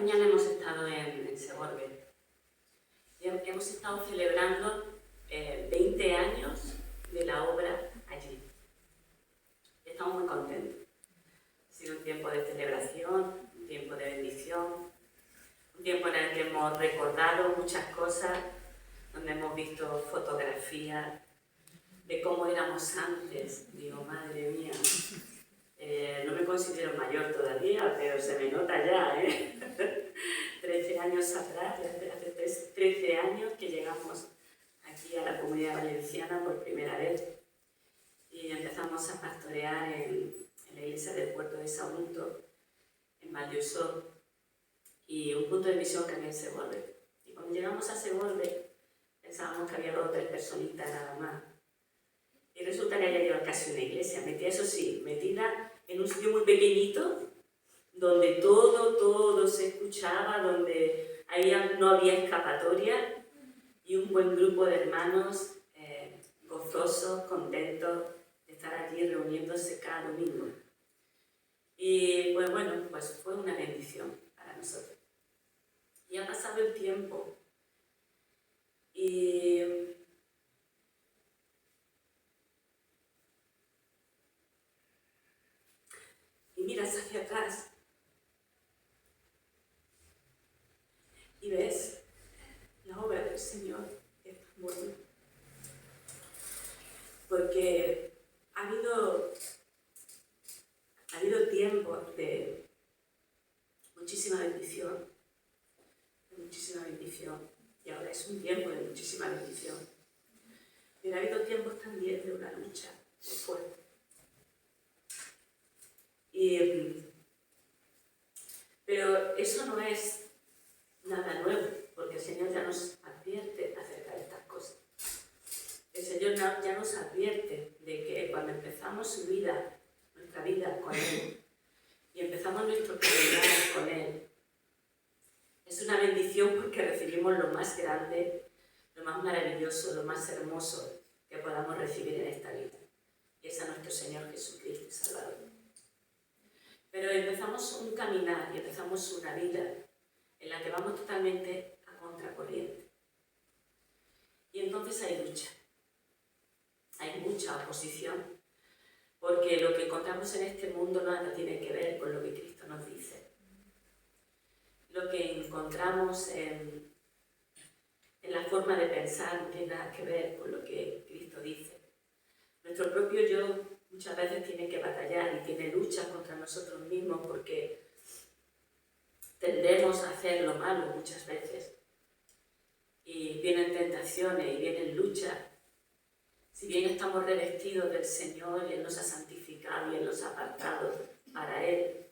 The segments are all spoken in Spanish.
mañana hemos estado en Segorbe y hemos estado celebrando 20 años de la obra allí. Estamos muy contentos. Ha sido un tiempo de celebración, un tiempo de bendición, un tiempo en el que hemos recordado muchas cosas, donde hemos visto fotografías de cómo éramos antes. Digo, madre mía, no me considero mayor todavía, pero se me nota ya, 13 años atrás, hace 13 años que llegamos aquí a la Comunidad Valenciana por primera vez y empezamos a pastorear en la iglesia del puerto de Sagunto, en Valdeusó, y un punto de misión que había en Segorbe. Y cuando llegamos a Segorbe pensábamos que había 2 o 3 personitas nada más. Y resulta que había llegado casi una iglesia, metida en un sitio muy pequeñito, donde todo se escuchaba, donde no había escapatoria, y un buen grupo de hermanos gozosos, contentos de estar allí reuniéndose cada domingo. Y pues bueno, pues fue una bendición para nosotros. Y ha pasado el tiempo y miras hacia atrás y ves la obra del Señor, que es tan buena. Porque ha habido tiempos de muchísima bendición, y ahora es un tiempo de muchísima bendición. Pero ha habido tiempos también de una lucha muy fuerte. Pero eso no es nada nuevo, porque el Señor ya nos advierte acerca de estas cosas. El Señor ya nos advierte de que cuando empezamos nuestra vida con Él, y empezamos nuestro caminar con Él, es una bendición porque recibimos lo más grande, lo más maravilloso, lo más hermoso que podamos recibir en esta vida. Y es a nuestro Señor Jesucristo y Salvador. Pero empezamos un caminar y empezamos una vida en la que vamos totalmente a contracorriente. Y entonces hay lucha. Hay mucha oposición. Porque lo que encontramos en este mundo nada tiene que ver con lo que Cristo nos dice. Lo que encontramos en la forma de pensar no tiene nada que ver con lo que Cristo dice. Nuestro propio yo muchas veces tiene que batallar y tiene luchas contra nosotros mismos porque tendemos a hacer lo malo muchas veces. Y vienen tentaciones y vienen luchas. Si bien estamos revestidos del Señor y Él nos ha santificado y Él nos ha apartado para Él,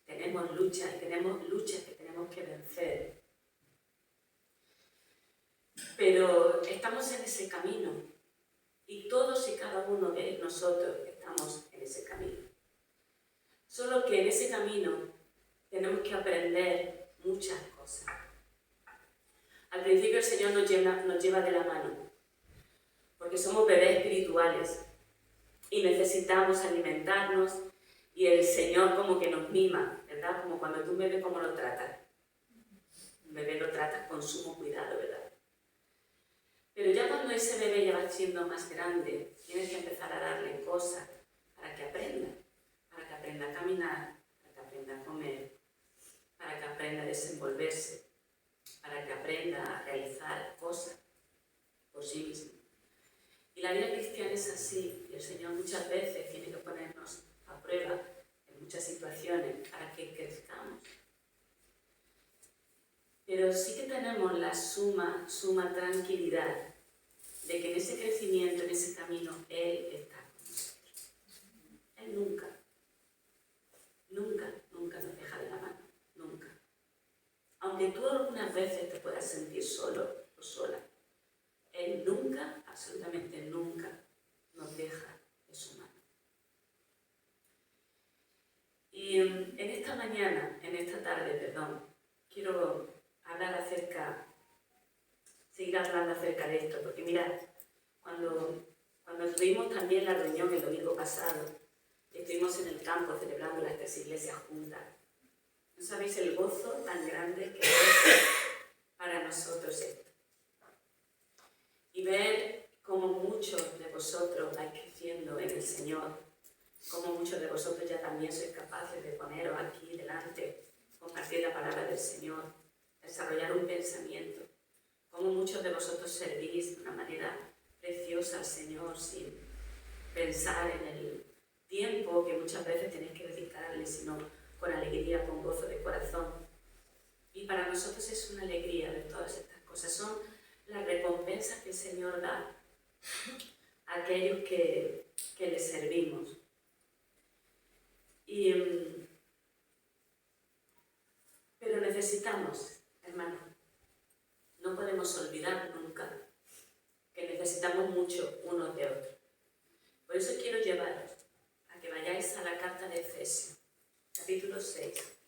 tenemos luchas que tenemos que vencer. Pero estamos en ese camino y todos y cada uno de nosotros estamos en ese camino. Solo que en ese camino tenemos que aprender muchas cosas. Al principio el Señor nos lleva de la mano, porque somos bebés espirituales y necesitamos alimentarnos y el Señor como que nos mima, ¿verdad? Como cuando tú un bebé, ¿cómo lo tratas? Un bebé lo tratas con sumo cuidado, ¿verdad? Pero ya cuando ese bebé ya va siendo más grande, tienes que empezar a darle cosas para que aprenda a caminar, para que aprenda a comer, para que aprenda a desenvolverse, para que aprenda a realizar cosas por sí mismo. Y la vida cristiana es así, y el Señor muchas veces tiene que ponernos a prueba en muchas situaciones para que crezcamos. Pero sí que tenemos la suma tranquilidad de que en ese crecimiento, en ese camino, Él está con nosotros. Él nunca nos deja de la mano, nunca. Aunque tú algunas veces te puedas sentir solo o sola, Él nunca, absolutamente nunca, nos deja de su mano. Y en esta tarde, quiero seguir hablando acerca de esto, porque mirad, cuando tuvimos también la reunión el domingo pasado, estuvimos en el campo celebrando las 3 iglesias juntas, No sabéis el gozo tan grande que es para nosotros esto. Y ver cómo muchos de vosotros vais creciendo en el Señor, cómo muchos de vosotros ya también sois capaces de poneros aquí delante, compartir la palabra del Señor, desarrollar un pensamiento, cómo muchos de vosotros servís de una manera preciosa al Señor sin pensar en el tiempo que muchas veces tenéis que dedicarle, sino con alegría, con gozo de corazón. Y para nosotros es una alegría ver todas estas cosas. Son las recompensas que el Señor da a aquellos que le servimos. Pero necesitamos, hermanos, no podemos olvidar nunca que necesitamos mucho unos de otros. Por eso quiero llevaros a que vayáis a la carta de Efesios, capítulo 6.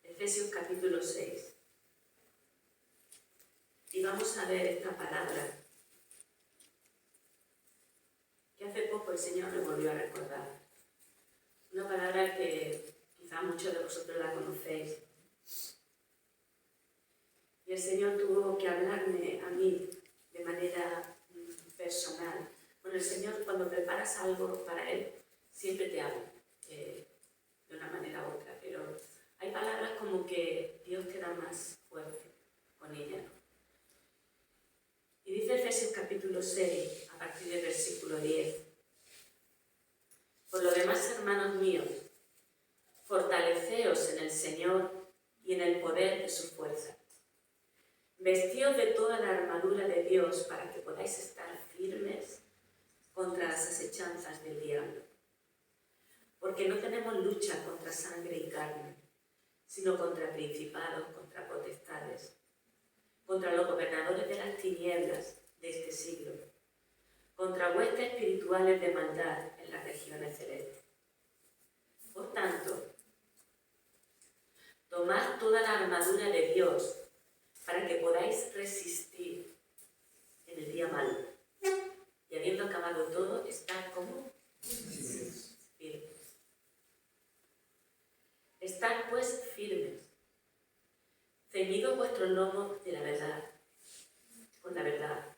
Efesios capítulo 6. Y vamos a ver esta palabra que hace poco el Señor me volvió a recordar. Una palabra que quizá muchos de vosotros la conocéis. Y el Señor tuvo que hablarme a mí de manera personal. Bueno, el Señor, cuando preparas algo para Él, siempre te habla de una manera u otra, pero hay palabras como que Dios te da más fuerte con ellas, ¿no? Y dice Efesios capítulo 6, a partir del versículo 10. Por lo demás, hermanos míos, fortaleceos en el Señor y en el poder de su fuerza. Vestíos de toda la armadura de Dios para que podáis estar firmes contra las asechanzas del diablo. Porque no tenemos lucha contra sangre y carne, sino contra principados, contra potestades, contra los gobernadores de las tinieblas de este siglo, contra huestes espirituales de maldad en las regiones celestes. Por tanto, tomad toda la armadura de Dios para que podáis resistir en el día malo. Y habiendo acabado todo, estad como firmes. Estad pues firmes, ceñidos vuestros lomos de la verdad, con la verdad,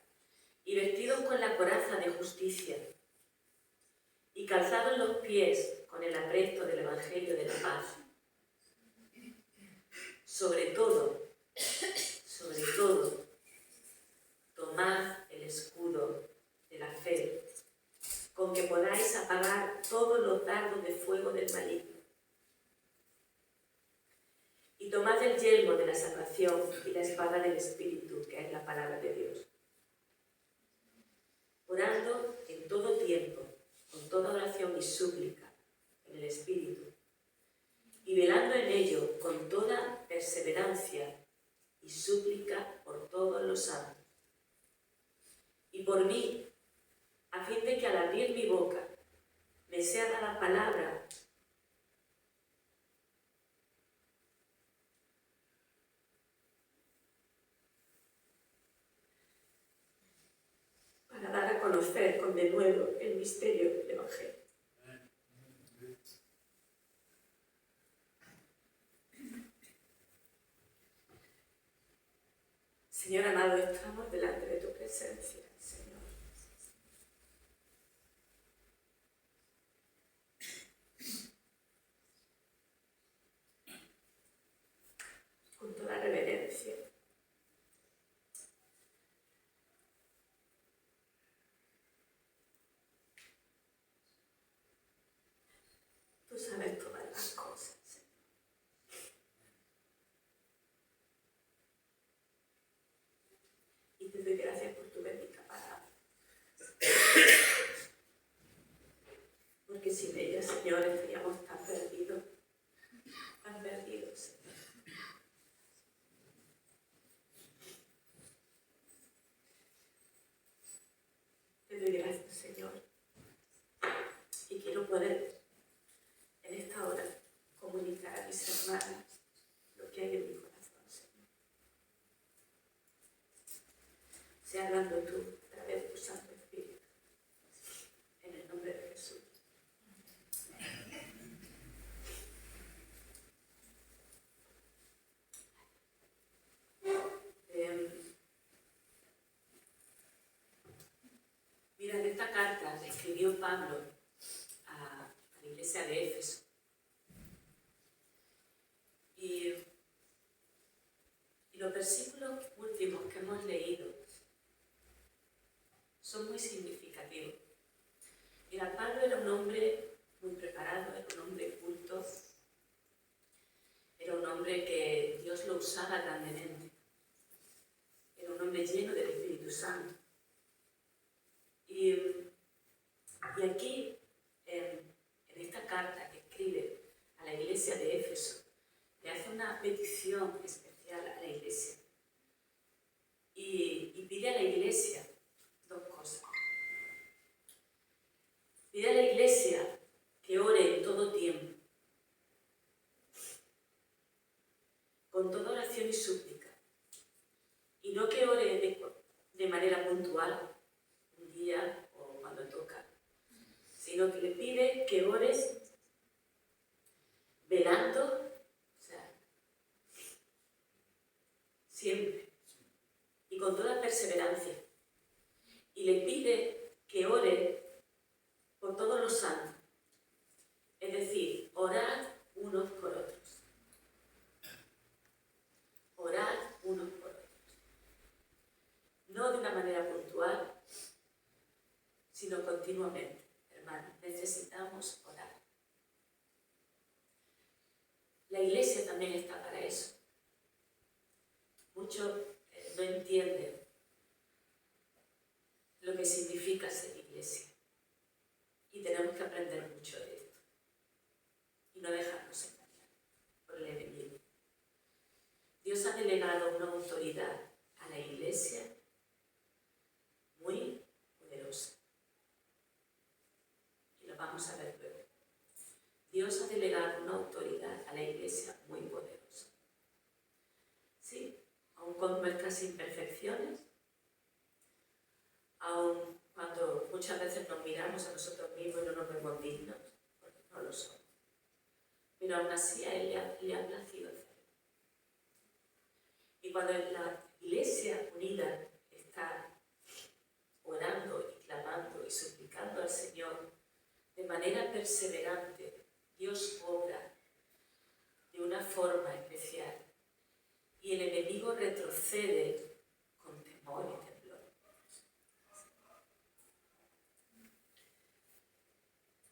y vestidos con la coraza de justicia, y calzados los pies con el apresto del Evangelio de la paz. Sobre todo, tomad el escudo de la fe, con que podáis apagar todos los dardos de fuego del maligno. Y tomad el yelmo de la salvación y la espada del Espíritu, que es la palabra de Dios. Orando en todo tiempo, con toda oración y súplica en el Espíritu, y velando en ello con toda perseverancia y súplica por todos los santos. Y por mí, a fin de que al abrir mi boca me sea dada palabra para dar a conocer con denuedo el misterio del Evangelio. Señor amado, estamos delante de tu presencia, Señor. Con toda reverencia. Tú sabes todas las cosas, Señor. Y te doy gracias por tu bendita palabra. Porque sin ella, Señor, estaríamos tan perdidos, Señor. Te doy gracias, Señor. Y quiero poder, en esta hora, comunicar a mis hermanas lo que hay en mi corazón, Señor. Sea hablando tú a través de tu Santo Espíritu. En el nombre de Jesús. Pablo a la iglesia de Éfeso. Y los versículos últimos que hemos leído son muy significativos. Mira, Pablo era un hombre muy preparado, era un hombre culto, era un hombre que Dios lo usaba grandemente, era un hombre lleno del Espíritu Santo. Y aquí, en esta carta que escribe a la iglesia de Éfeso, le hace una petición especial a la iglesia y pide a la iglesia dos cosas. Pide a la iglesia que ore en todo tiempo, con toda oración y súplica, y no que ore de manera puntual, un día o cuando toca, sino que le pide que ores velando, o sea, siempre, y con toda perseverancia. Y le pide que ore por todos los santos, es decir, orad unos por otros. Orad unos por otros. No de una manera puntual, sino continuamente. Hermanos, necesitamos orar. La iglesia también está para eso. Muchos no entienden lo que significa ser iglesia. Y tenemos que aprender mucho de esto. Y no dejarnos engañar por el enemigo. Dios ha delegado una autoridad a la iglesia muy poderosa. Y lo vamos a ver luego. Dios ha delegado una autoridad a la iglesia muy poderosa. Sí, aun con nuestras imperfecciones, aun cuando muchas veces nos miramos a nosotros mismos y no nos vemos dignos, porque no lo somos. Pero aún así a Él le ha placido hacerlo. Y cuando la iglesia unida está orando y clamando y suplicando al Señor de manera perseverante, Dios obra de una forma especial y el enemigo retrocede con temor y temblor.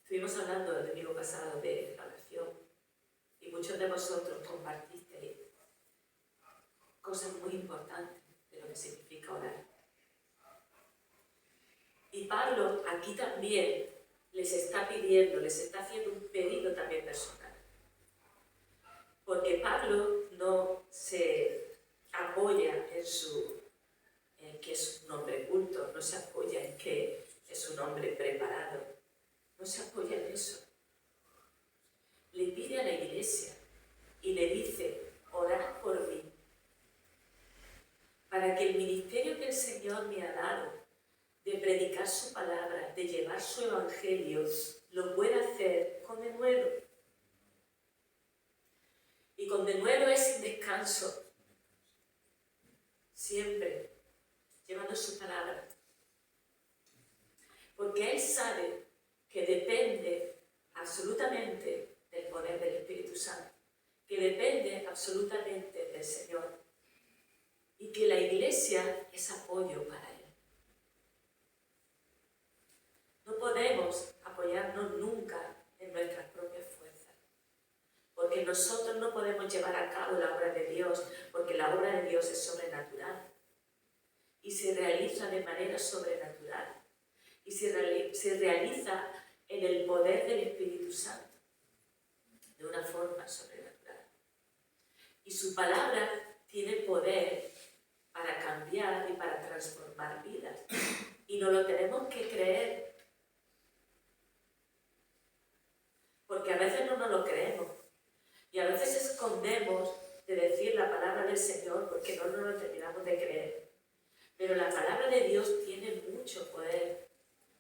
Estuvimos hablando el domingo pasado de la oración y muchos de vosotros compartisteis cosas muy importantes de lo que significa orar. Y Pablo aquí también les está pidiendo, les está haciendo un pedido también personal. Porque Pablo no se apoya en que es un hombre culto, no se apoya en que es un hombre preparado, no se apoya en eso. Le pide a la iglesia y le dice, orad por mí, para que el ministerio que el Señor me ha dado de predicar su palabra, de llevar su evangelio, lo pueda hacer con denuedo. Y con denuedo es sin descanso, siempre llevando su palabra. Porque Él sabe que depende absolutamente del poder del Espíritu Santo, que depende absolutamente del Señor y que la iglesia es apoyo para Él. No podemos apoyarnos nunca en nuestras propias fuerzas, porque nosotros no podemos llevar a cabo la obra de Dios, porque la obra de Dios es sobrenatural y se realiza de manera sobrenatural y se realiza en el poder del Espíritu Santo de una forma sobrenatural. Y su palabra tiene poder para cambiar y para transformar vidas. Y no lo tenemos que creer, porque a veces no nos lo creemos. Y a veces escondemos de decir la palabra del Señor porque no nos lo terminamos de creer. Pero la palabra de Dios tiene mucho poder,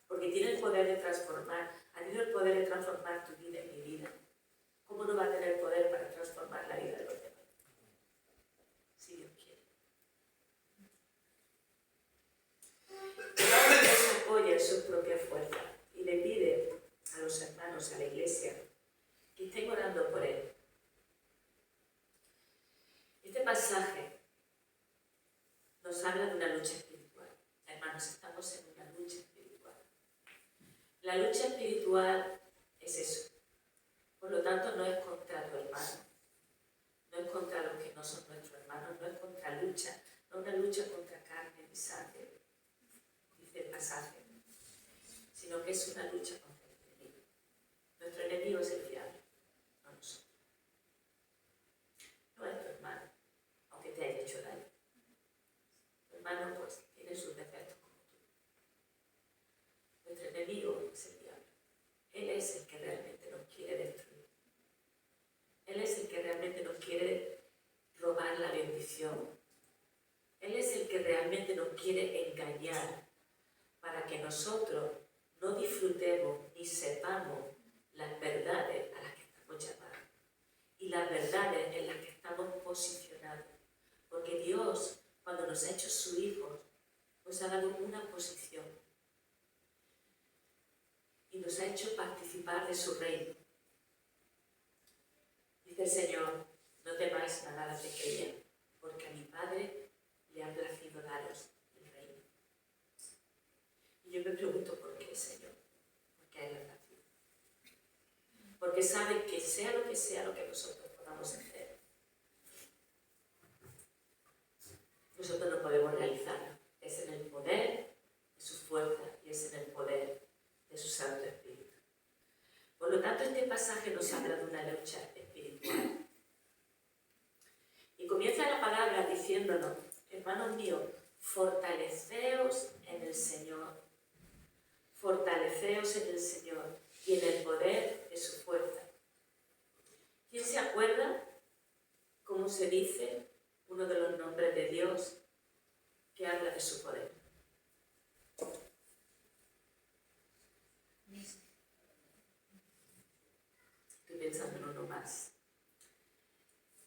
porque tiene el poder de transformar. Ha tenido el poder de transformar tu vida y mi vida. ¿Cómo no va a tener poder para transformar la vida de los demás? Si Dios quiere. El hombre no se apoya en sus propias fuerzas y le pide La lucha espiritual es eso. Por lo tanto, no es contra tu hermano, no es contra los que no son nuestros hermanos, no es contra lucha, no es una lucha contra carne y sangre, dice el pasaje, sino que es una lucha contra el enemigo. Nuestro enemigo es el diablo, no nosotros. No es tu hermano, aunque te haya hecho daño. Tu hermano, pues, tiene sus defectos como tú. Nuestro enemigo es el diablo. Él es el que realmente nos quiere destruir. Él es el que realmente nos quiere robar la bendición. Él es el que realmente nos quiere engañar para que nosotros no disfrutemos ni sepamos las verdades a las que estamos llamados y las verdades en las que estamos posicionados. Porque Dios, cuando nos ha hecho su hijo, nos ha dado una posición y nos ha hecho participar de su reino. Dice el Señor, no temáis manada pequeña, porque a mi Padre le ha placido daros el reino. Y yo me pregunto, ¿por qué, Señor? ¿Por qué a Él le ha placido? Porque sabe que sea lo que nosotros podamos hacer, nosotros no podemos realizarlo. Es en el poder de su fuerza y es en el poder de su Santo Espíritu. Por lo tanto, este pasaje nos habla de una lucha espiritual. Y comienza la palabra diciéndonos, hermanos míos, fortaleceos en el Señor. Fortaleceos en el Señor y en el poder de su fuerza. ¿Quién se acuerda cómo se dice uno de los nombres de Dios que habla de su poder? Estoy pensando en uno más.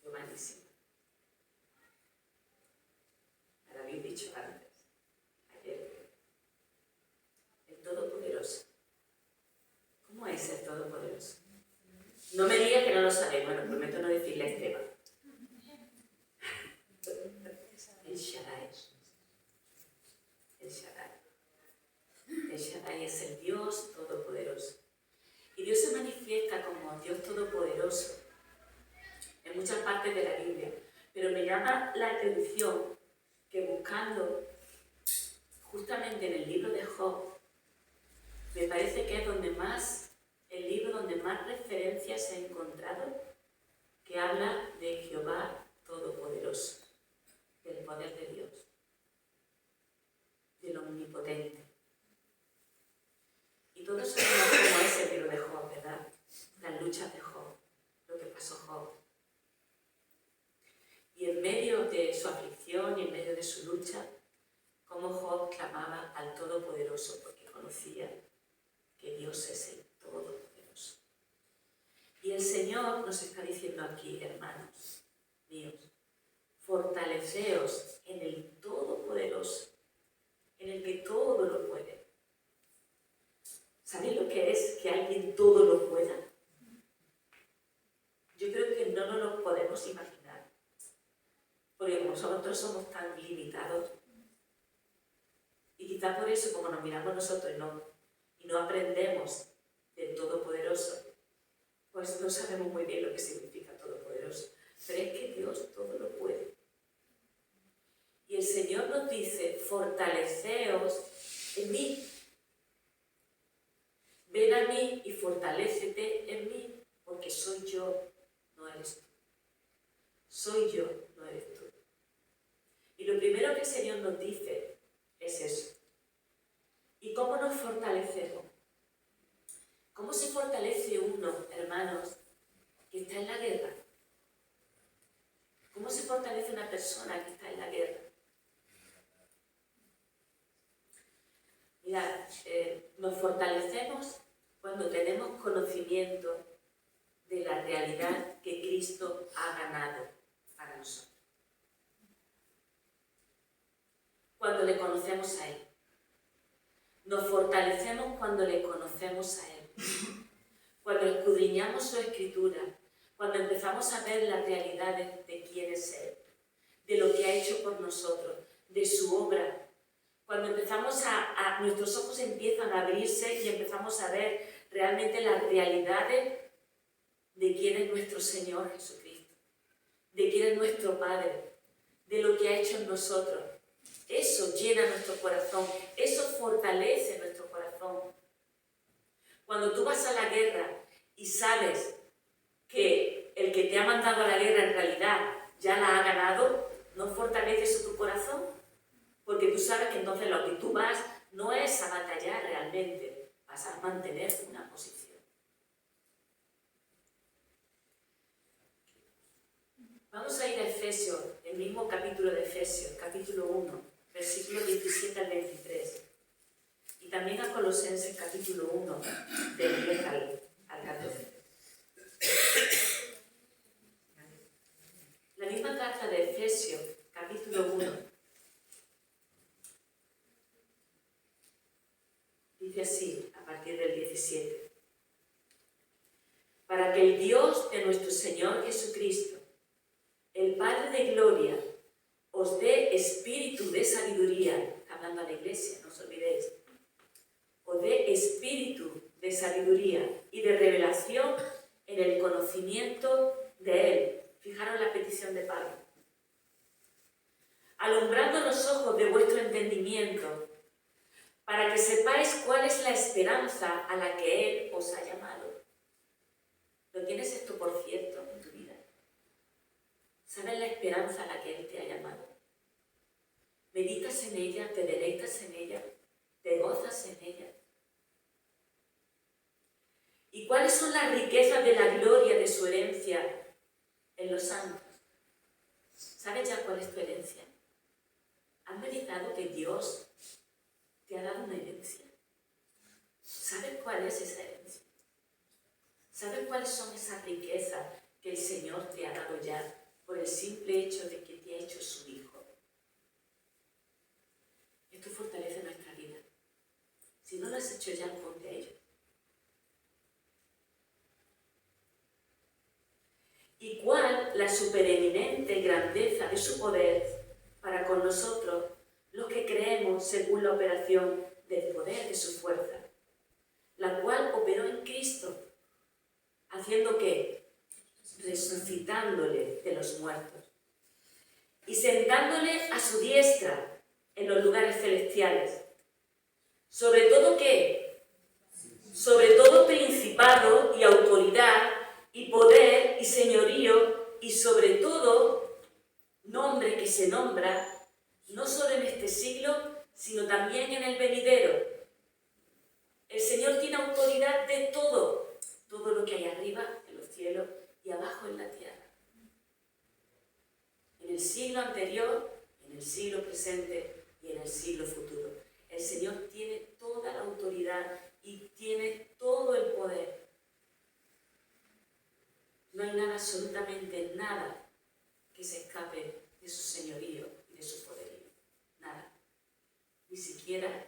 Humanísimo. Me lo habéis dicho antes. Ayer. El Todopoderoso. ¿Cómo es el Todopoderoso? No me diga que no lo sabéis. Bueno, prometo no decirle a Esteban. El Shaddai. El Shaddai. El Shaddai es el Dios Todopoderoso. Y Dios se manifiesta como Dios Todopoderoso en muchas partes de la Biblia. Pero me llama la atención que buscando justamente en el libro de Job, me parece que es el libro donde más referencias he encontrado que habla de Jehová Todopoderoso, del poder de Dios, del Omnipotente. Y todos sabemos cómo es el libro de Job, ¿verdad? Las luchas de Job, lo que pasó Job. Y en medio de su aflicción y en medio de su lucha, cómo Job clamaba al Todopoderoso porque conocía que Dios es el Todopoderoso. Y el Señor nos está diciendo aquí, hermanos míos, fortaleceos en el Todopoderoso, en el que todo lo puede. ¿Sabéis lo que es que alguien todo lo pueda? Yo creo que no nos lo podemos imaginar. Porque como nosotros somos tan limitados, y quizá por eso, como nos miramos nosotros y no aprendemos del Todopoderoso, pues no sabemos muy bien lo que significa Todopoderoso. Pero es que Dios todo lo puede. Y el Señor nos dice, fortaleceos en mí. Ven a mí y fortalécete en mí, porque soy yo, no eres tú. Soy yo, no eres tú. Y lo primero que el Señor nos dice es eso. ¿Y cómo nos fortalecemos? ¿Cómo se fortalece uno, hermanos, que está en la guerra? ¿Cómo se fortalece una persona que está en la guerra? Mirad, nos fortalecemos cuando tenemos conocimiento de la realidad que Cristo ha ganado para nosotros. Cuando le conocemos a Él. Nos fortalecemos cuando le conocemos a Él. Cuando escudriñamos su Escritura. Cuando empezamos a ver las realidades de quién es Él. De lo que ha hecho por nosotros. De su obra. Cuando empezamos nuestros ojos empiezan a abrirse y empezamos a ver realmente las realidades de quién es nuestro Señor Jesucristo, de quién es nuestro Padre, de lo que ha hecho en nosotros. Eso llena nuestro corazón, eso fortalece nuestro corazón. Cuando tú vas a la guerra y sabes que el que te ha mandado a la guerra en realidad ya la ha ganado, ¿no fortalece eso tu corazón? Porque tú sabes que entonces lo que tú vas no es a batallar realmente, vas a mantener una posición. Vamos a ir a Efesios, el mismo capítulo de Efesios, capítulo 1, versículos 17 al 23. Y también a Colosenses, capítulo 1, del 10 al 14. La misma carta de Efesios, capítulo 1, dice así, a partir del 17. Para que el Dios de nuestro Señor Jesucristo, el Padre de gloria, os dé espíritu de sabiduría, hablando a la iglesia, no os olvidéis, os dé espíritu de sabiduría y de revelación en el conocimiento de Él. Fijaros la petición de Pablo. Alumbrando los ojos de vuestro entendimiento, para que sepáis cuál es la esperanza a la que Él os ha llamado. ¿Lo tienes esto por cierto en tu vida? ¿Sabes la esperanza a la que Él te ha llamado? ¿Meditas en ella? ¿Te deleitas en ella? ¿Te gozas en ella? ¿Y cuáles son las riquezas de la gloria de su herencia en los santos? ¿Sabes ya cuál es tu herencia? ¿Has meditado que Dios te ha dado una herencia? ¿Sabes cuál es esa herencia? ¿Sabes cuáles son esas riquezas que el Señor te ha dado ya por el simple hecho de que te ha hecho su Hijo? Esto fortalece nuestra vida. Si no lo has hecho ya, ponte a ello. ¿Y cuál la supereminente grandeza de su poder para con nosotros, los que creemos según la operación del poder de su fuerza, la cual operó en Cristo, haciendo ¿qué? Resucitándole de los muertos y sentándole a su diestra en los lugares celestiales. Sobre todo ¿qué? Sobre todo principado y autoridad y poder y señorío y sobre todo nombre que se nombra no solo en este siglo, sino también en el venidero. El Señor tiene autoridad de todo lo que hay arriba en los cielos y abajo en la tierra. En el siglo anterior, en el siglo presente y en el siglo futuro. El Señor tiene toda la autoridad y tiene todo el poder. No hay nada, absolutamente nada, que se escape de su señorío y de su poderío. Nada. Ni siquiera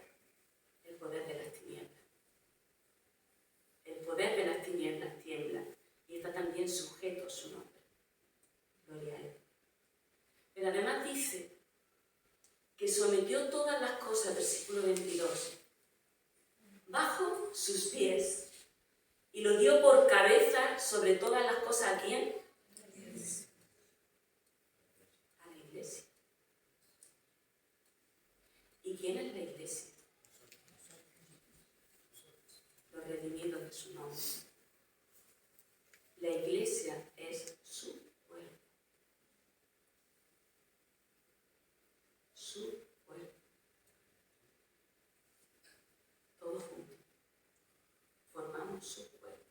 el poder de las tinieblas. El poder de las tinieblas tiembla y está también sujeto a su nombre. Gloria a Él. Pero además dice que sometió todas las cosas, versículo 22, bajo sus pies y lo dio por cabeza sobre todas las cosas. ¿A quién? A la iglesia. ¿Y quién es la iglesia? Los redimidos de su nombre. La iglesia es su cuerpo. Su cuerpo. Todos juntos. Formamos su cuerpo.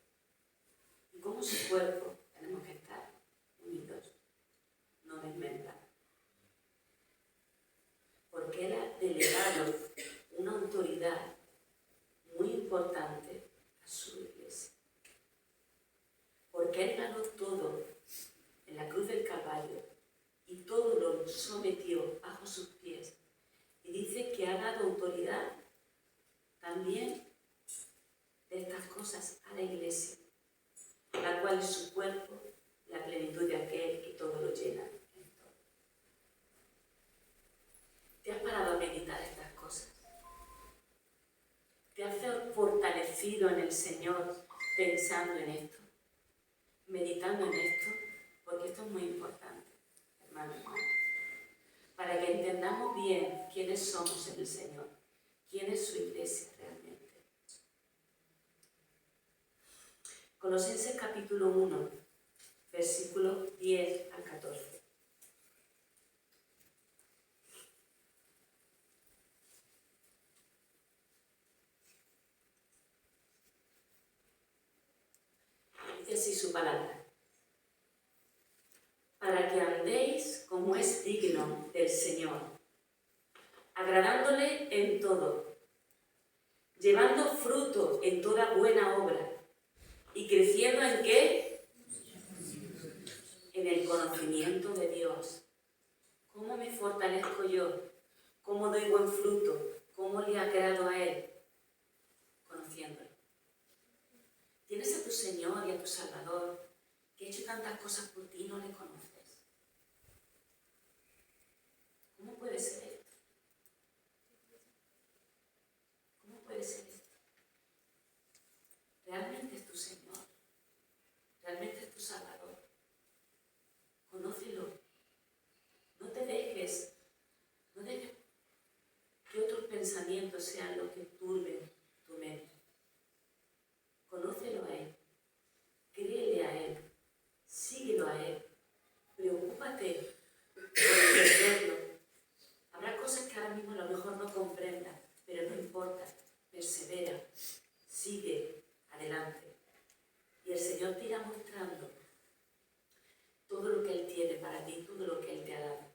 Y como su cuerpo tenemos que estar unidos, no desmembrados. Porque Él ha delegado una autoridad muy importante a su iglesia. Porque Él ganó todo en la cruz del Calvario y todo lo sometió bajo sus pies. Y dice que ha dado autoridad también de estas cosas a la iglesia, la cual es su cuerpo, la plenitud de aquel que todo lo llena en todo. ¿Te has parado a meditar estas cosas? el Señor pensando en esto, meditando en esto, porque esto es muy importante, hermano, para que entendamos bien quiénes somos en el Señor, quién es su iglesia realmente. Colosenses capítulo 1, versículos 10 al 14. Dice así su palabra: para que andéis como es digno del Señor, agradándole en todo, llevando fruto en toda buena obra, y creciendo ¿en qué? En el conocimiento de Dios. ¿Cómo me fortalezco yo? ¿Cómo doy buen fruto? ¿Cómo le agrado a Él? Conociéndolo. Tienes a tu Señor y a tu Salvador, que ha hecho tantas cosas por ti y no le conoces. ¿Cómo puede ser esto? ¿Cómo puede ser esto? Realmente es tu Señor. Realmente es tu Salvador. Conócelo. No dejes que otros pensamientos sean los que turben tu mente. Conócelo a Él. Créele a Él. Síguelo a Él. Preocúpate por entenderlo. Habrá cosas que ahora mismo a lo mejor no comprendas, pero no importa. Persevera. Sigue adelante. Y el Señor te irá mostrando todo lo que Él tiene para ti, todo lo que Él te ha dado.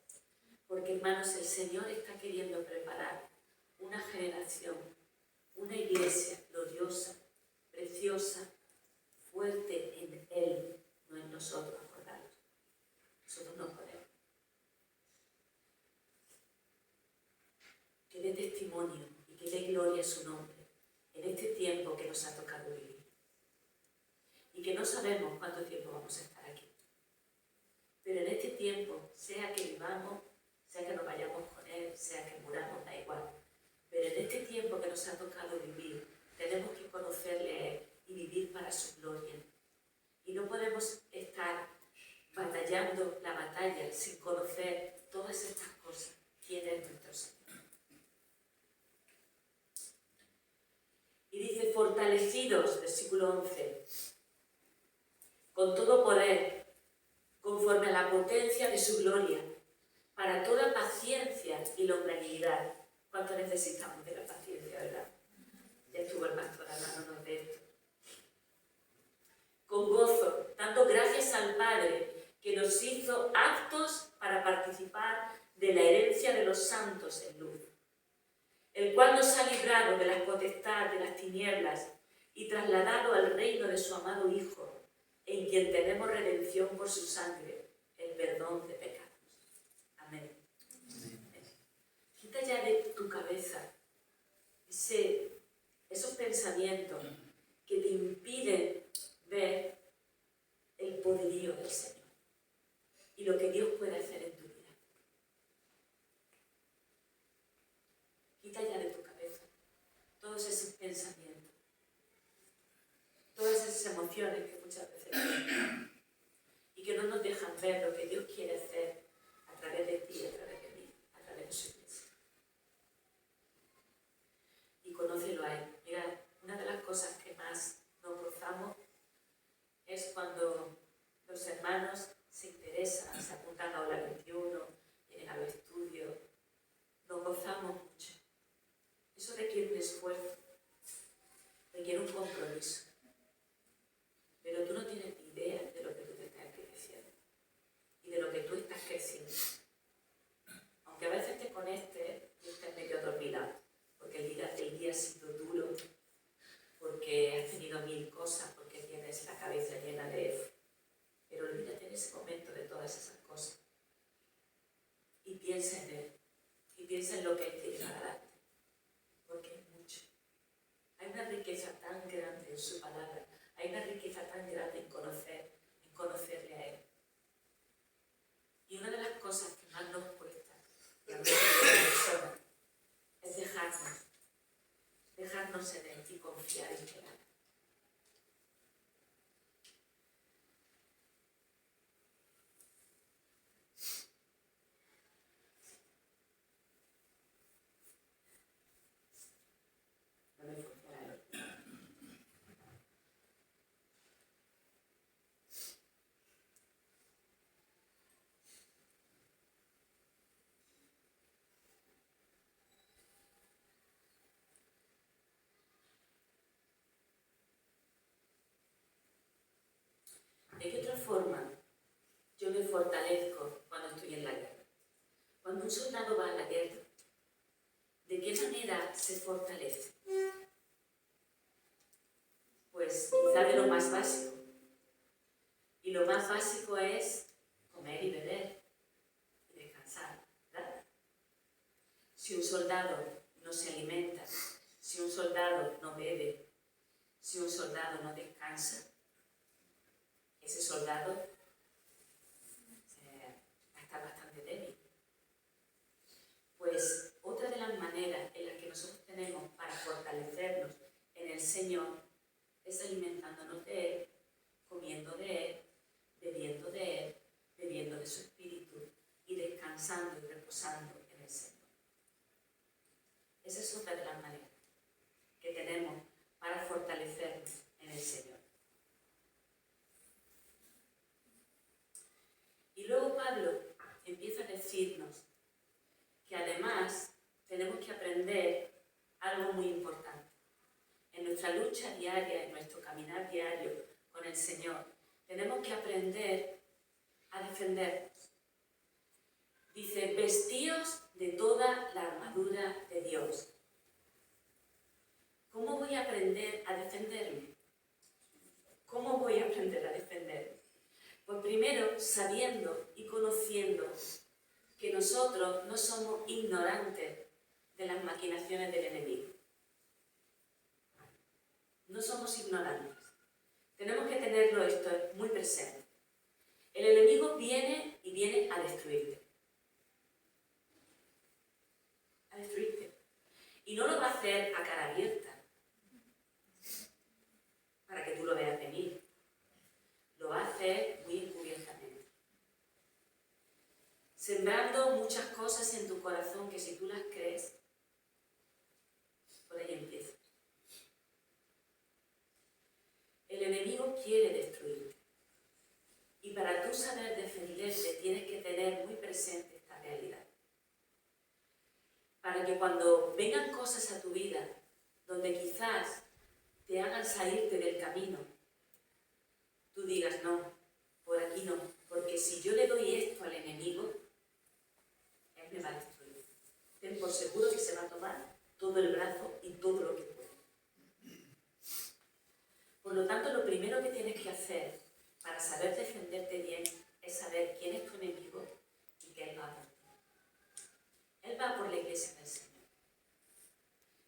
Porque, hermanos, el Señor está queriendo preparar una generación, una iglesia gloriosa, preciosa, fuerte en Él, no en nosotros, acordaros. Nosotros no podemos. Que dé testimonio y que dé gloria a su nombre en este tiempo que nos ha tocado vivir. Y que no sabemos cuánto tiempo vamos a estar aquí. Pero en este tiempo, sea que vivamos, sea que nos vayamos con Él, sea que muramos, da igual. Pero en este tiempo que nos ha tocado vivir, tenemos que conocerle a Él y vivir para su gloria. Y no podemos estar batallando la batalla sin conocer todas estas cosas. ¿Quién es nuestro Señor? Y dice, fortalecidos, versículo 11, con todo poder, conforme a la potencia de su gloria, para toda paciencia y longanimidad. ¿Cuánto necesitamos de la paciencia, verdad? Ya estuvo el pastor hablándonos de esto. Con gozo, dando gracias al Padre, que nos hizo aptos para participar de la herencia de los santos en luz, el cual nos ha librado de las potestades de las tinieblas y trasladado al reino de su amado Hijo, en quien tenemos redención por su sangre, el perdón de pecados. Amén. Quita ya de tu cabeza esos pensamientos que te impiden ver el poderío del Señor y lo que Dios puede hacer en tu vida. Quita ya de tu cabeza todos esos pensamientos, todas esas emociones que muchas veces tenemos y que no nos dejan ver lo que Dios quiere hacer a través de ti, a través de mí, a través de su iglesia. Y conócelo a Él. Mira, una de las cosas que más nos gozamos es cuando los hermanos se interesan, se apuntan a Aula 21, vienen a los estudios. Nos gozamos mucho. Eso requiere un esfuerzo, requiere un compromiso. Pero tú no tienes ni idea de lo que tú te estás creciendo y de lo que tú estás creciendo. Aunque a veces te conectes y estés medio dormilado, porque el día ha sido duro, porque has tenido mil cosas, porque tienes la cabeza llena de... Pero olvídate en ese momento de todas esas cosas. Y piensa en Él. Y piensa en lo que Él te lleva a darte. Porque es mucho. Hay una riqueza tan grande en su palabra. Hay una riqueza tan grande en conocerle a Él. Y una de las cosas que más nos cuesta, y a veces a las personas, es dejarnos en Él y confiar en Él. cuando un soldado va a la guerra, ¿de qué manera se fortalece? Pues quizá de lo más básico. Y lo más básico es comer y beber y descansar, ¿verdad? Si un soldado no se alimenta, si un soldado no bebe, si un soldado no descansa, ese soldado va a estar bastante débil. Pues otra de las maneras en las que nosotros tenemos para fortalecernos en el Señor es alimentándonos de Él, comiendo de Él, bebiendo de Él, bebiendo de su Espíritu y descansando y reposando en el Señor. Esa es otra de las maneras que tenemos para fortalecernos en el Señor. Y luego Pablo empieza a decirnos que además tenemos que aprender algo muy importante. En nuestra lucha diaria, en nuestro caminar diario con el Señor, tenemos que aprender a defendernos. Dice, vestíos de toda la armadura de Dios. ¿Cómo voy a aprender a defenderme? ¿Cómo voy a aprender a defenderme? Pues primero, sabiendo y conociendo que nosotros no somos ignorantes de las maquinaciones del enemigo. No somos ignorantes. Tenemos que tenerlo esto muy presente. El enemigo viene y viene a destruirte. A destruirte. Y no lo va a hacer a cara abierta, para que tú lo veas venir. Lo va a hacer muy encubiertamente. Sembrando muchas cosas en tu corazón que si tú las crees, por ahí empieza. El enemigo quiere destruirte. Y para tú saber defenderte tienes que tener muy presente esta realidad. Para que cuando vengan cosas a tu vida donde quizás te hagan salirte del camino, tú digas, no, por aquí no, porque si yo le doy esto al enemigo, él me va a destruir. Ten por seguro que se va a tomar todo el brazo y todo lo que puede. Por lo tanto, lo primero que tienes que hacer para saber defenderte bien es saber quién es tu enemigo y que él va por ti. Él va por la iglesia del Señor.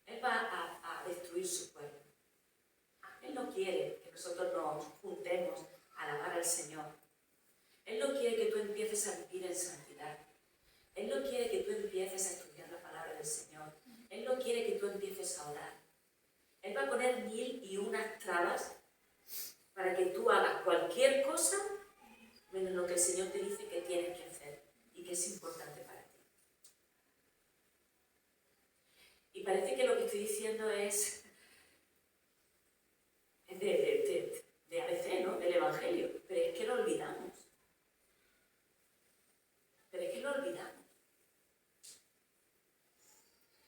Él va a destruir su pueblo. Él no quiere que nosotros nos juntemos a alabar al Señor. Él no quiere que tú empieces a vivir en santidad. Él no quiere que tú empieces a estudiar la palabra del Señor. Él no quiere que tú empieces a orar. Él va a poner 1001 trabas para que tú hagas cualquier cosa menos lo que el Señor te dice que tienes que hacer y que es importante para ti. Y parece que lo que estoy diciendo es de ABC, ¿no? Del Evangelio, pero es que lo olvidamos.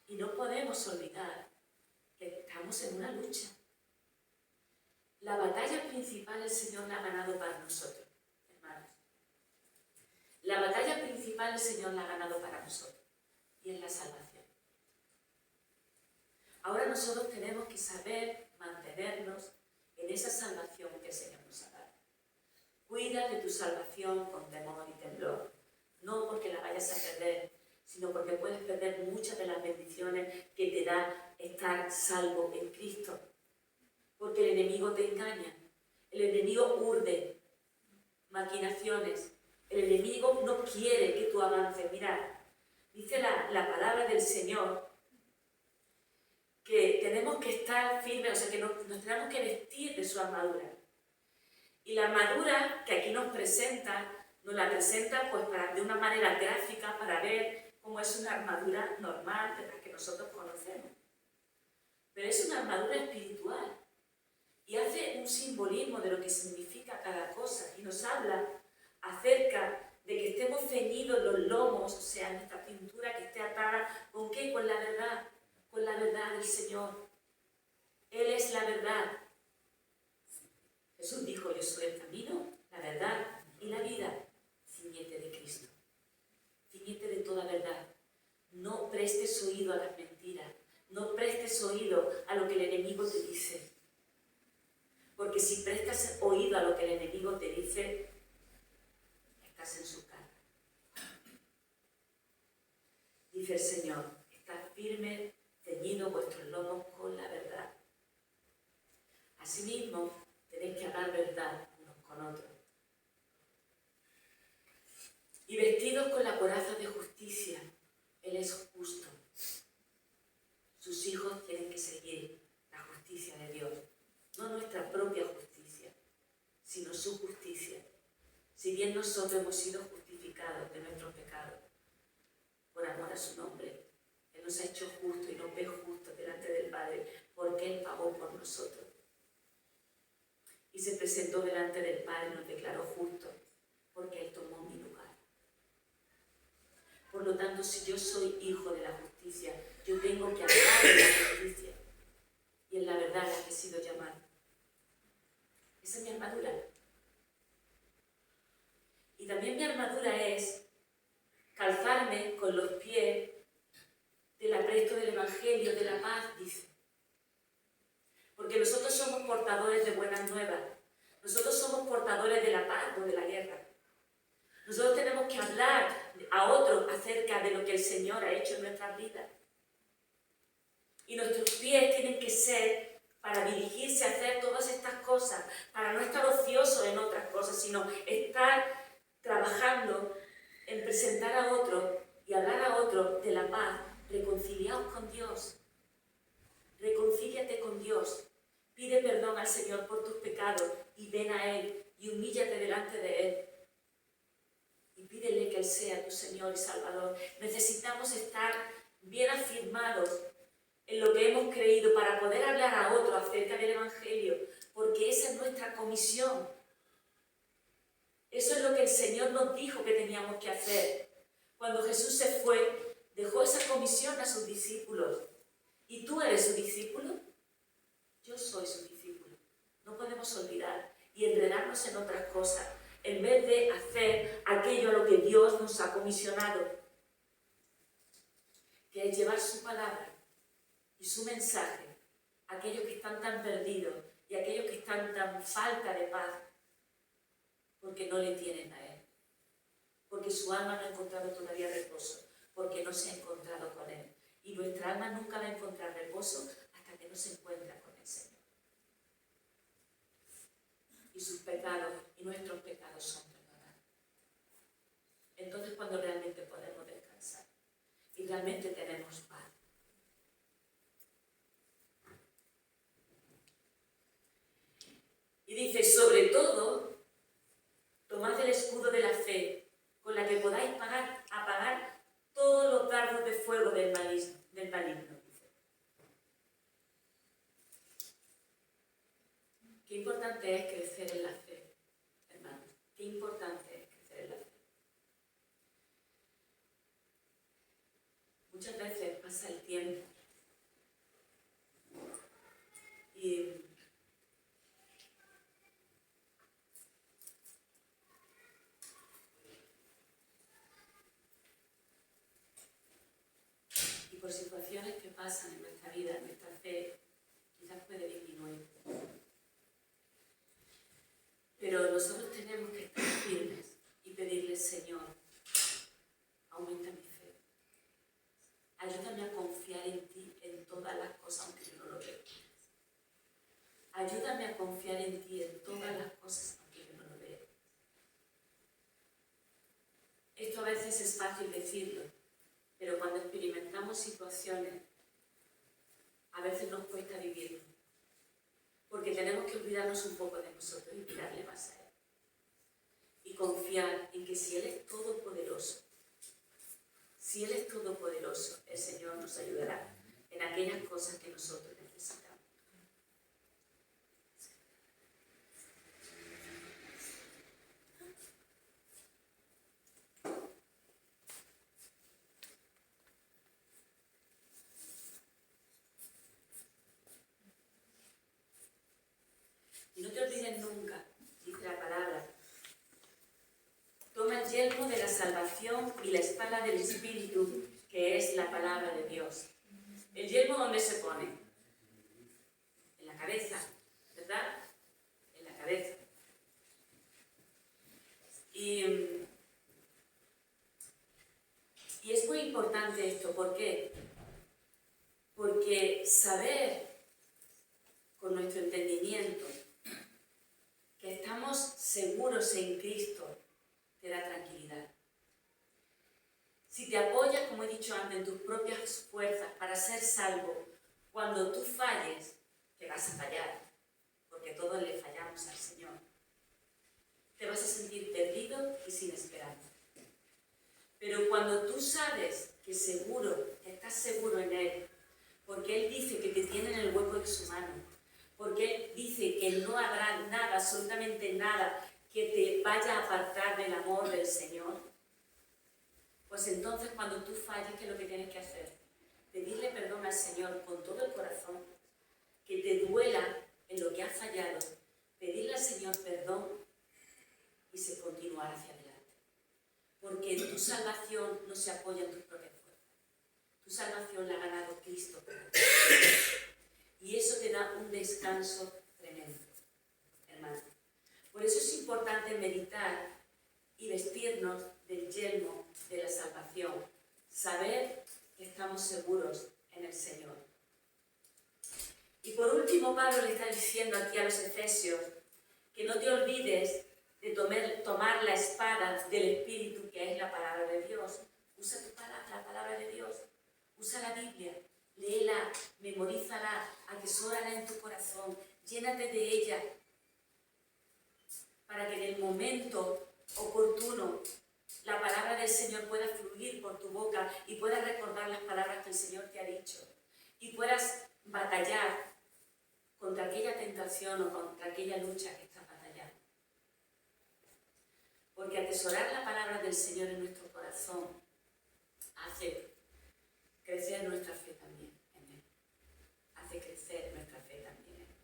Y no podemos olvidar que estamos en una lucha. La batalla principal el Señor la ha ganado para nosotros, hermanos. La batalla principal el Señor la ha ganado para nosotros, y es la salvación. Ahora nosotros tenemos que saber mantenernos en esa salvación que el Señor nos ha dado. Cuida de tu salvación con temor y temblor, no porque la vayas a perder, sino porque puedes perder muchas de las bendiciones que te da estar salvo en Cristo. Porque el enemigo te engaña, el enemigo urde maquinaciones, el enemigo no quiere que tú avances. Mira, dice la palabra del Señor que tenemos que estar firmes, o sea que nos tenemos que vestir de su armadura. Y la armadura que aquí nos la presenta pues de una manera gráfica para ver cómo es una armadura normal de la que nosotros conocemos. Pero es una armadura espiritual. Y hace un simbolismo de lo que significa cada cosa. Y nos habla acerca de que estemos ceñidos los lomos, o sea, nuestra cintura que esté atada, ¿con qué? Con la verdad del Señor. Él es la verdad. Jesús dijo, yo soy el camino, la verdad y la vida. Ciñete de Cristo. Ciñete de toda verdad. hayas oído a lo que el enemigo te dice, estás en su cara. Dice el Señor, estad firme, ceñidos vuestros lomos con la verdad. Asimismo, tenéis que hablar verdad unos con otros. Y vestidos con la coraza de justicia. Él es justo. Sus hijos tienen que seguir la justicia de Dios. No nuestra propia justicia, sino su justicia. Si bien nosotros hemos sido justificados de nuestros pecados, por amor a su nombre, Él nos ha hecho justos y nos ve justos delante del Padre, porque Él pagó por nosotros. Y se presentó delante del Padre y nos declaró justos, porque Él tomó mi lugar. Por lo tanto, si yo soy hijo de la justicia, yo tengo que hablar de la justicia. Y en la verdad la que he sido llamado. Esa es mi armadura. Y también mi armadura es calzarme con los pies del apresto del Evangelio de la paz, dice. Porque nosotros somos portadores de buenas nuevas. Nosotros somos portadores de la paz, no de la guerra. Nosotros tenemos que hablar a otros acerca de lo que el Señor ha hecho en nuestras vidas. Y nuestros pies tienen que ser para dirigirse a hacer todas estas cosas, para no estar ociosos en otras cosas, sino estar trabajando en presentar a otros y hablar a otros de la paz. Reconciliaos con Dios. Reconcíliate con Dios. Pide perdón al Señor por tus pecados y ven a Él y humíllate delante de Él. Y pídele que Él sea tu Señor y Salvador. Necesitamos estar bien afirmados en lo que hemos creído para poder hablar a otros acerca del Evangelio, porque esa es nuestra comisión. Eso es lo que el Señor nos dijo que teníamos que hacer. Cuando Jesús se fue, dejó esa comisión a sus discípulos. ¿Y tú eres su discípulo? Yo soy su discípulo. No podemos olvidar y enredarnos en otras cosas, en vez de hacer aquello a lo que Dios nos ha comisionado, que es llevar su palabra y su mensaje a aquellos que están tan perdidos y a aquellos que están tan falta de paz, porque no le tienen a Él, porque su alma no ha encontrado todavía reposo, porque no se ha encontrado con Él. Y nuestra alma nunca va a encontrar reposo hasta que no se encuentra con el Señor. Y sus pecados y nuestros pecados son perdonados. Entonces cuando realmente podemos descansar y realmente tenemos paz. Y dice, sobre todo, tomad el escudo de la fe, con la que podáis apagar todos los dardos de fuego del maligno. Dice. Qué importante es crecer en la fe, hermanos. Qué importante es crecer en la fe. Muchas veces pasa el tiempo y por situaciones que pasan en nuestra vida, nuestra fe quizás puede disminuir. Pero nosotros tenemos que estar firmes y pedirle, Señor, aumenta mi fe. Ayúdame a confiar en ti en todas las cosas, aunque yo no lo vea. Ayúdame a confiar en ti en todas las cosas, aunque yo no lo vea. Esto a veces es fácil decirlo, pero cuando experimentamos situaciones, a veces nos cuesta vivirlo. Porque tenemos que olvidarnos un poco de nosotros y mirarle más a Él. Y confiar en que si Él es todopoderoso, el Señor nos ayudará en aquellas cosas que nosotros necesitamos. Y no te olvides nunca, dice la palabra, toma el yelmo de la salvación y la espada del Espíritu, que es la palabra de Dios. ¿El yelmo dónde se pone? En la cabeza, ¿verdad? En la cabeza. importante esto. ¿Por qué? Porque saber con nuestro entendimiento que estamos seguros en Cristo te da tranquilidad. Si te apoyas, como he dicho antes, en tus propias fuerzas para ser salvo, cuando tú falles, te vas a fallar, porque todos le fallamos al Señor. Te vas a sentir perdido y sin esperanza. Pero cuando tú sabes que estás seguro en Él, porque Él dice que te tiene en el hueco de su mano, porque Él dice que no habrá nada, absolutamente nada, que te vaya a apartar del amor del Señor, pues entonces cuando tú falles, ¿qué es lo que tienes que hacer? Pedirle perdón al Señor con todo el corazón, que te duela en lo que has fallado, pedirle al Señor perdón y se continuar hacia adelante. Porque tu salvación no se apoya en tus propias fuerzas. Tu salvación la ha ganado Cristo para ti. Y eso te da un descanso tremendo, hermano. Por eso es importante meditar y vestirnos del yelmo de la salvación. Saber que estamos seguros en el Señor. Y por último, Pablo le está diciendo aquí a los efesios que no te olvides de tomar la espada del Espíritu, que es la palabra de Dios. Usa la palabra de Dios. Usa la Biblia. Léela, memorízala, atesórala en tu corazón. Llénate de ella para que en el momento oportuno la palabra del Señor pueda fluir por tu boca y puedas recordar las palabras que el Señor te ha dicho y puedas batallar contra aquella tentación o contra aquella lucha que estás batallando. Porque atesorar la palabra del Señor en nuestro corazón hace crecer nuestra fe también en Él. Hace crecer nuestra fe también en Él.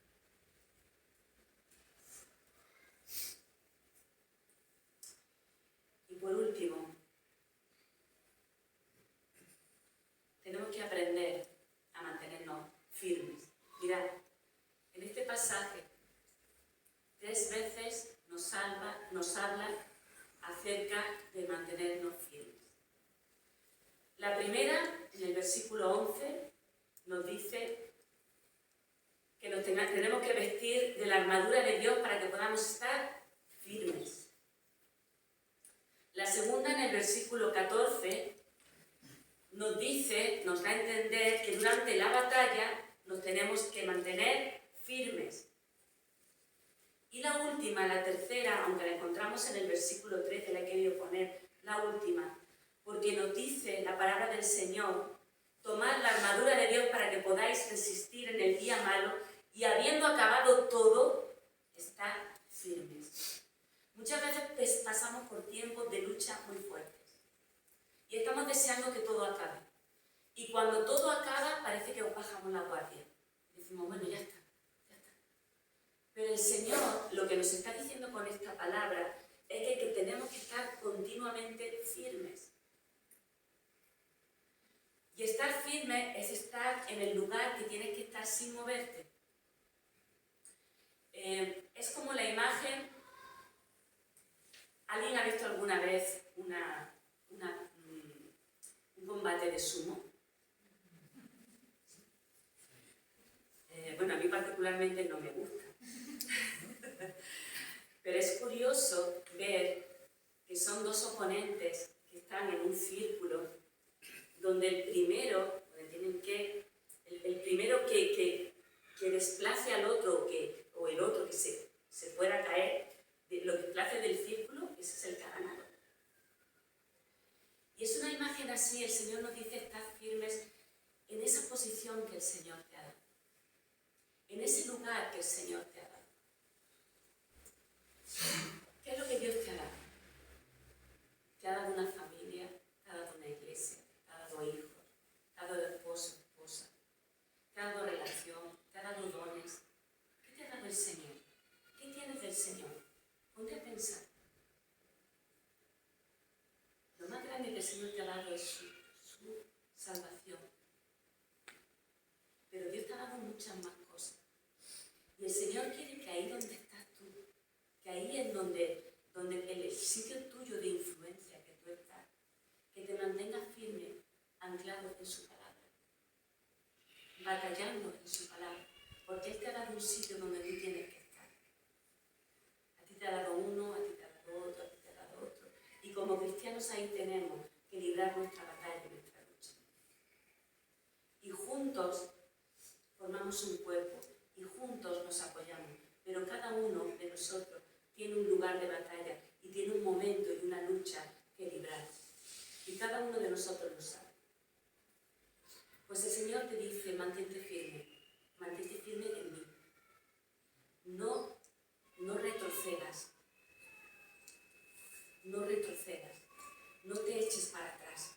Y por último, tenemos que aprender a mantenernos firmes. Mirad, en este pasaje 3 veces nos habla acerca de mantenernos firmes. La primera, en el versículo 11, nos dice que tenemos que vestir de la armadura de Dios para que podamos estar firmes. La segunda, en el versículo 14, nos da a entender que durante la batalla nos tenemos que mantener firmes. Y la última, la tercera, aunque la encontramos en el versículo 13, la he querido poner, la última, porque nos dice la palabra del Señor, tomad la armadura de Dios para que podáis resistir en el día malo y habiendo acabado todo, estar firmes. Muchas veces pasamos por tiempos de lucha muy fuertes y estamos deseando que todo acabe. Y cuando todo acaba, parece que bajamos la guardia. Decimos, bueno, ya está. Pero el Señor lo que nos está diciendo con esta palabra es que tenemos que estar continuamente firmes. Y estar firme es estar en el lugar que tienes que estar sin moverte. Es como la imagen. ¿Alguien ha visto alguna vez un combate de sumo? Bueno, a mí particularmente no me gusta. Pero es curioso ver que son 2 oponentes que están en un círculo donde el primero que desplace al otro o el otro que se pueda caer, lo que desplace del círculo, ese es el que ha ganado. Y es una imagen así, el Señor nos dice estar firmes en esa posición que el Señor te ha dado, en ese lugar que el Señor te ha dado. ¿Qué es lo que Dios te ha dado? Te ha dado una familia, te ha dado una iglesia, te ha dado hijos, te ha dado esposo, esposa, te ha dado relación, te ha dado dones. ¿Qué te ha dado el Señor? ¿Qué tienes del Señor? Ponte a pensar. Lo más grande que el Señor te ha dado es su salvación. Pero Dios te ha dado muchas más cosas. Y el Señor quiere que ahí donde estás tú, que ahí es donde el sitio tuyo de influencia que tú estás, que te mantengas firme anclados en su palabra, batallando en su palabra, porque Él te ha dado un sitio donde tú tienes que estar. A ti te ha dado uno, a ti te ha dado otro, a ti te ha dado otro. Y como cristianos ahí tenemos que librar nuestra batalla, nuestra lucha. Y juntos formamos un cuerpo y juntos nos apoyamos. Pero cada uno de nosotros tiene un lugar de batalla y tiene un momento y una lucha que librar. Y cada uno de nosotros lo sabe. Pues el Señor te dice, mantente firme en mí. No retrocedas. No retrocedas. No te eches para atrás.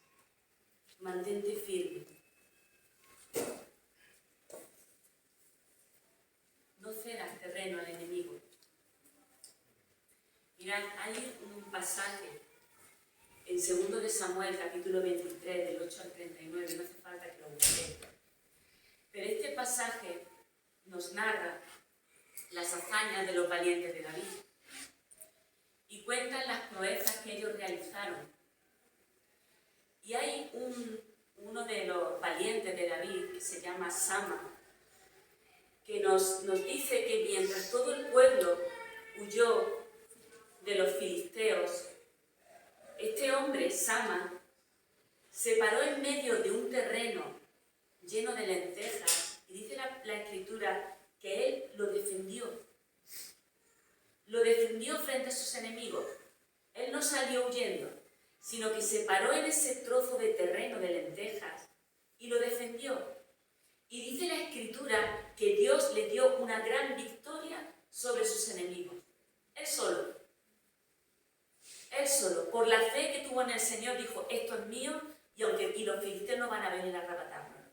Mantente firme. No cedas terreno al enemigo. Mirad, hay un pasaje en 2 de Samuel, capítulo 23, del 8 al 39, no hace falta que lo busquéis. Pero este pasaje nos narra las hazañas de los valientes de David y cuentan las proezas que ellos realizaron. Y hay uno de los valientes de David, que se llama Sama, que nos dice que mientras todo el pueblo huyó de los filisteos, este hombre, Sama, se paró en medio de un terreno lleno de lentejas y dice la escritura que él lo defendió. Lo defendió frente a sus enemigos. Él no salió huyendo, sino que se paró en ese trozo de terreno de lentejas y lo defendió. Y dice la escritura que Dios le dio una gran victoria sobre sus enemigos. Él solo, por la fe que tuvo en el Señor, dijo, esto es mío y los filisteos no van a venir a arrebatármelo.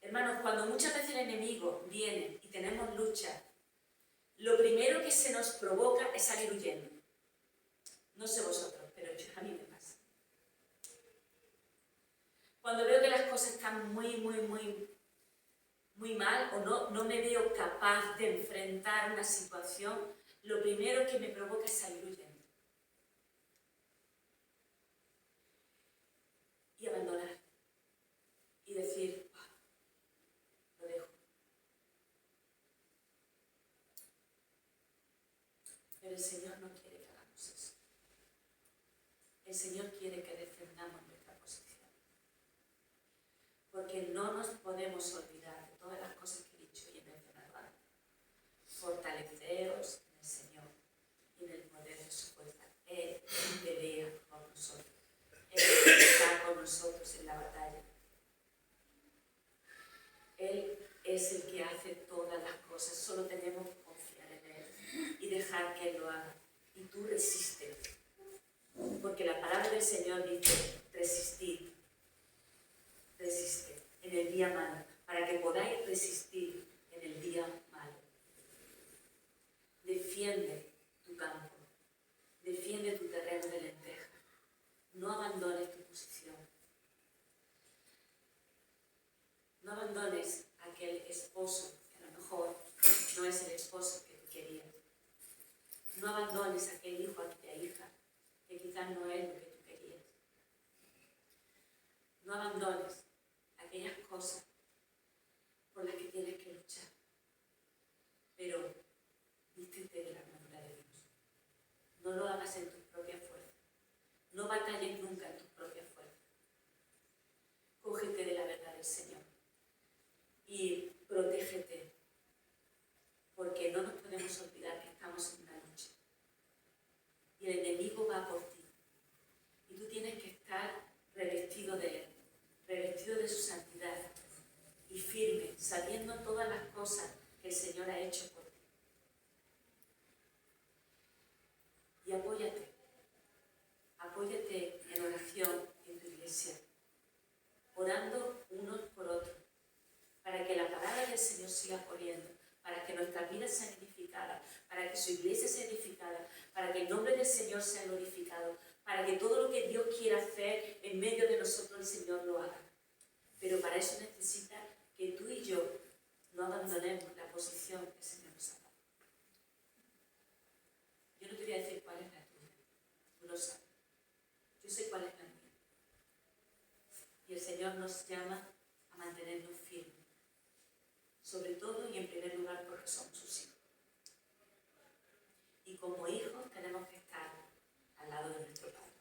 Hermanos, cuando muchas veces el enemigo viene y tenemos lucha, lo primero que se nos provoca es salir huyendo. No sé vosotros, pero a mí me pasa. Cuando veo que las cosas están muy mal o no me veo capaz de enfrentar una situación, lo primero que me provoca es salir huyendo. Y abandonar. Y decir, lo dejo. Pero el Señor no quiere que hagamos eso. El Señor quiere que defendamos nuestra posición. Porque no nos podemos olvidar de todas las cosas que he dicho y he mencionado antes. Fortaleceos en el Señor y en el poder de su fuerza. Él pelea con nosotros. Él está con nosotros en la batalla. Él es el que hace todas las cosas. Solo tenemos que confiar en Él y dejar que Él lo haga. Y tú resistes. Porque la palabra del Señor dice, resistid. Resiste en el día malo, para que podáis resistir en el día malo. Defiende tu campo, defiende tu terreno de lentejas. No abandones tu posición. No abandones aquel esposo que a lo mejor no es el esposo que tú querías. No abandones aquel hijo, aquella hija que quizás no es lo que tú querías. No abandones aquellas cosas por las que tienes que luchar. Pero vístete de la armadura de Dios. No lo hagas en tus propias fuerzas. No batalles nunca en tus propias fuerzas. Cógete de la verdad del Señor. Y protégete. Porque no nos podemos olvidar que estamos en una lucha. Y el enemigo va por ti. Y tú tienes que estar revestido de Él. Revestido de su santidad y firme, sabiendo todas las cosas que el Señor ha hecho por ti. Y apóyate en oración en tu iglesia, orando unos por otros, para que la palabra del Señor siga corriendo, para que nuestras vidas sean edificadas, para que su iglesia sea edificada, para que el nombre del Señor sea glorificado, para que todo lo que Dios quiera hacer en medio de nosotros el Señor lo haga. Pero para eso necesita que tú y yo no abandonemos la posición que el Señor nos ha dado. Yo no te voy a decir cuál es la tuya, tú lo sabes. Yo sé cuál es la mía. Señor nos llama a mantenernos firmes, sobre todo y en primer lugar porque somos sus hijos. Y como hijos tenemos que estar al lado de nuestro Padre.